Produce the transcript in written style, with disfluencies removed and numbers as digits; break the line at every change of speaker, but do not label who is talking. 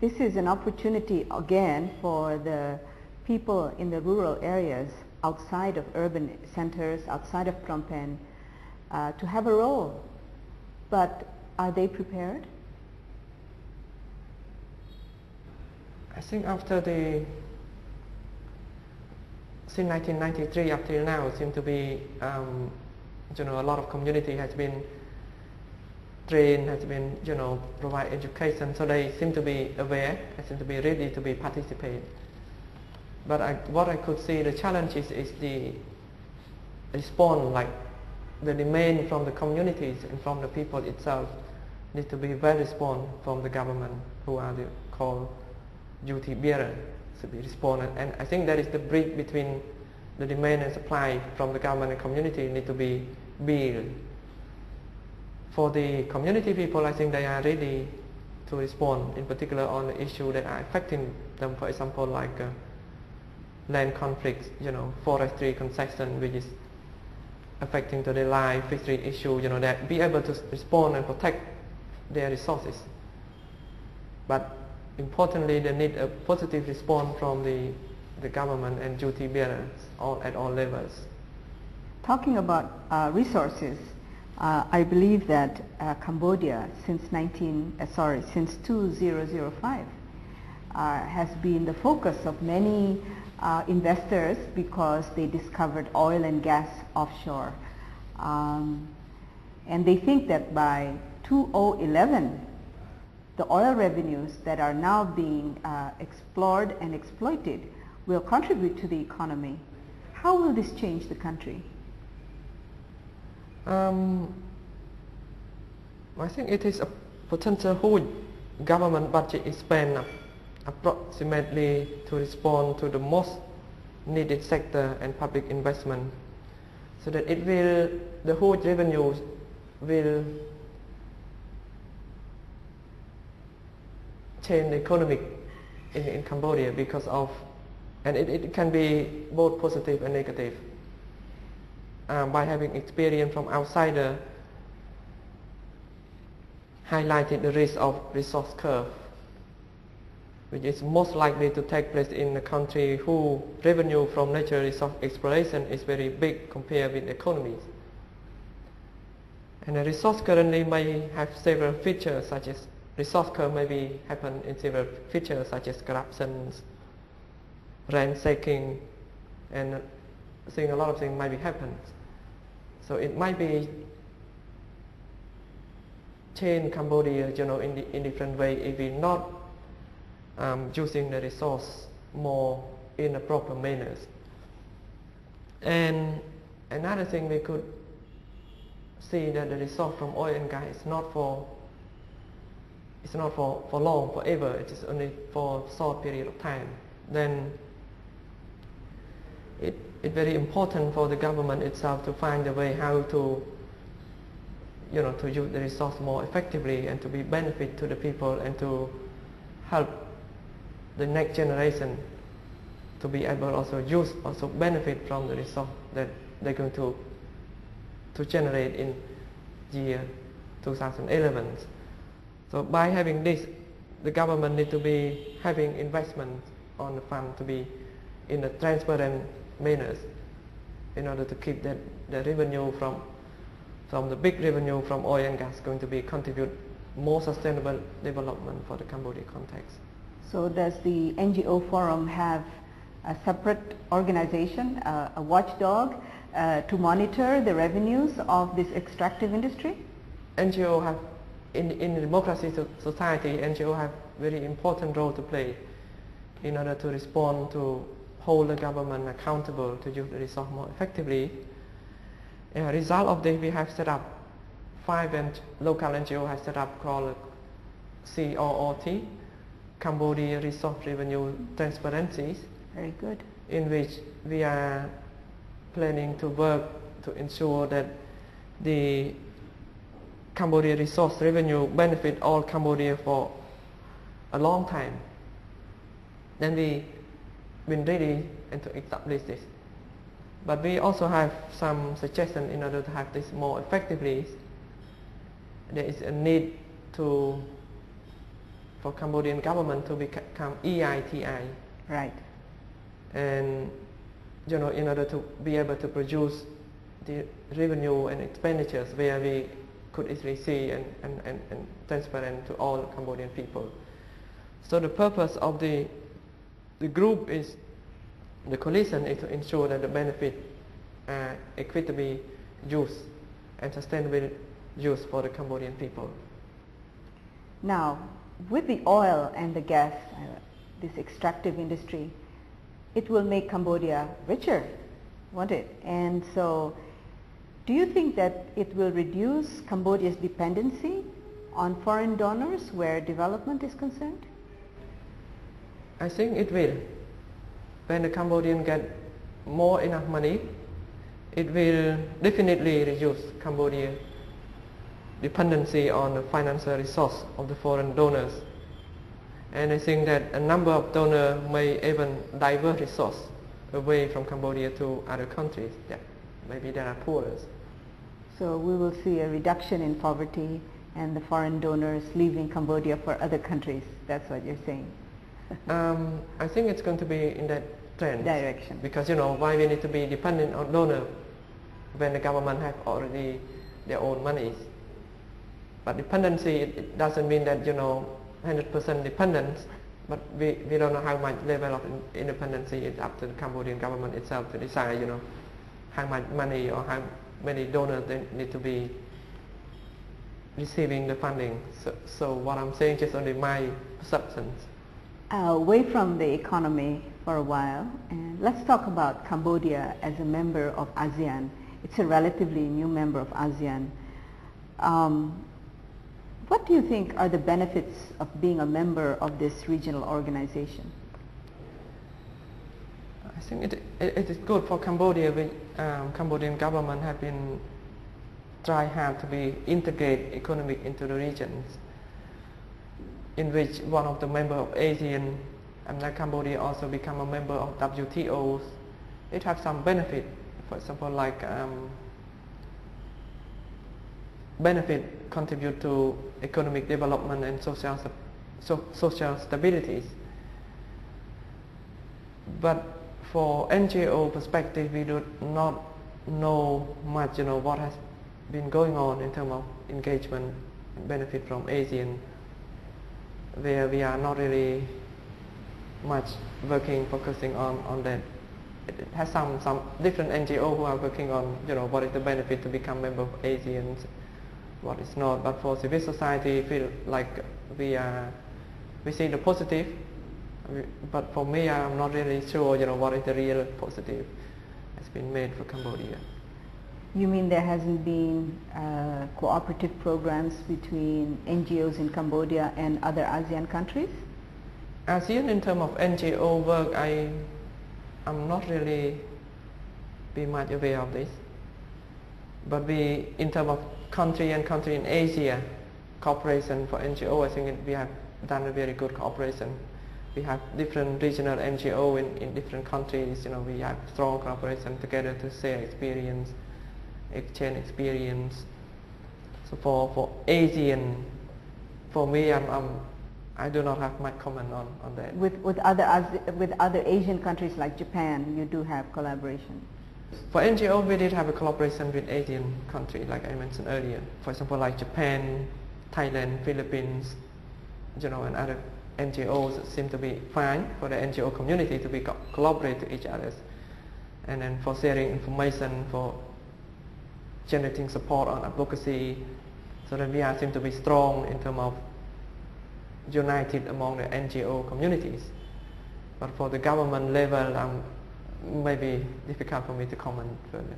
This is an opportunity again for the people in the rural areas outside of urban centers, outside of Phnom Penh, to have a role. But are they prepared?
I think after since 1993 up till now, it seems to be, a lot of community has been trained, has been, provide education, so they seem to be aware, they seem to be ready to be participate. But what I could see the challenge is the response, like the demand from the communities and from the people itself need to be well respond from the government, who are the called duty bearer, to be responded. And I think that is the bridge between the demand and supply from the government and community need to be built. For the community people, I think they are ready to respond, in particular on the issue that are affecting them, for example, like land conflicts, forestry concession, which is affecting to their life, fishery issue, that be able to respond and protect their resources. But importantly, they need a positive response from the government and duty bearers at all levels.
Talking about resources, I believe that Cambodia since 2005 has been the focus of many investors because they discovered oil and gas offshore. And they think that by 2011, the oil revenues that are now being explored and exploited will contribute to the economy. How will this change the country?
I think it is a potential huge government budget is spent approximately to respond to the most needed sector and public investment, so that the huge revenues will change the economic in Cambodia because of, and it can be both positive and negative. By having experience from outsider highlighted the risk of resource curve, which is most likely to take place in a country whose revenue from natural resource exploration is very big compared with economies. And a resource currently may have several features, such as resource curve may happen in several features such as corruption, ransacking, and a lot of things might be happen. So it might be change Cambodia, in different way if we not using the resource more in a proper manners. And another thing we could see that the resource from oil and gas is not for long, forever. It is only for short period of time. Then it's very important for the government itself to find a way how to to use the resource more effectively and to be benefit to the people and to help the next generation to be able also benefit from the resource that they're going to generate in year 2011. So by having this, the government need to be having investment on the fund to be in a transparent manners in order to keep the revenue from the big revenue from oil and gas going to be contribute more sustainable development for the Cambodia context.
So does the NGO Forum have a separate organization, a watchdog, to monitor the revenues of this extractive industry?
NGO have, in the democracy society, NGO have very important role to play in order to respond to hold the government accountable to use the resource more effectively. As a result of this, we have set up 5 local NGO have set up called COOT, Cambodia Resource Revenue Transparencies.
Very good.
In which we are planning to work to ensure that the Cambodia resource revenue benefit all Cambodia for a long time. Then we been ready and to establish this. But we also have some suggestions in order to have this more effectively. There is a need to for Cambodian government to become EITI.
Right.
And in order to be able to produce the revenue and expenditures where we could easily see and transparent to all Cambodian people. So the purpose of the group is, the coalition is to ensure that the benefit are equitably used and sustainable use for the Cambodian people.
Now, with the oil and the gas, this extractive industry, it will make Cambodia richer, won't it? And so, do you think that it will reduce Cambodia's dependency on foreign donors where development is concerned?
I think it will. When the Cambodian get more enough money, it will definitely reduce Cambodia's dependency on the financial resource of the foreign donors. And I think that a number of donors may even divert resource away from Cambodia to other countries that maybe they are poorer.
So we will see a reduction in poverty and the foreign donors leaving Cambodia for other countries. That's what you're saying.
I think it's going to be in that trend.
Direction.
Because why we need to be dependent on donors when the government have already their own monies. But dependency, it doesn't mean that 100% dependence, but we don't know how much level of independency. It's up to the Cambodian government itself to decide how much money or how many donors they need to be receiving the funding. So what I'm saying is only my perceptions.
Away from the economy for a while, and let's talk about Cambodia as a member of ASEAN. It's a relatively new member of ASEAN. What do you think are the benefits of being a member of this regional organization?
I think it is good for Cambodia. Cambodian government have been try hard to be integrate economic into the regions, in which one of the member of ASEAN, and like Cambodia also become a member of WTO. It has some benefit, for example, like benefit contribute to economic development and social stability. But for NGO perspective, we do not know much, what has been going on in terms of engagement and benefit from ASEAN, where we are not really much focusing on that. It has some different NGO who are working on, what is the benefit to become member of ASEAN, what is not. But for civil society, feel like we see the positive. But for me, I'm not really sure, what is the real positive has been made for Cambodia.
You mean there hasn't been cooperative programs between NGOs in Cambodia and other ASEAN countries?
ASEAN, in terms of NGO work, I'm not really be much aware of this. But in terms of country in Asia, cooperation for NGO, I think we have done a very good cooperation. We have different regional NGO in different countries. We have strong cooperation together to share experience, exchange experience. So for ASEAN, for me, I do not have much comment on that.
With other Asian countries like Japan, you do have collaboration.
For NGO, we did have a collaboration with Asian countries, like I mentioned earlier. For example, like Japan, Thailand, Philippines, and other NGOs seem to be fine for the NGO community to be collaborate to each other, and then for sharing information, for generating support on advocacy, so that we seem to be strong in terms of united among the NGO communities. But for the government level, maybe difficult for me to comment further.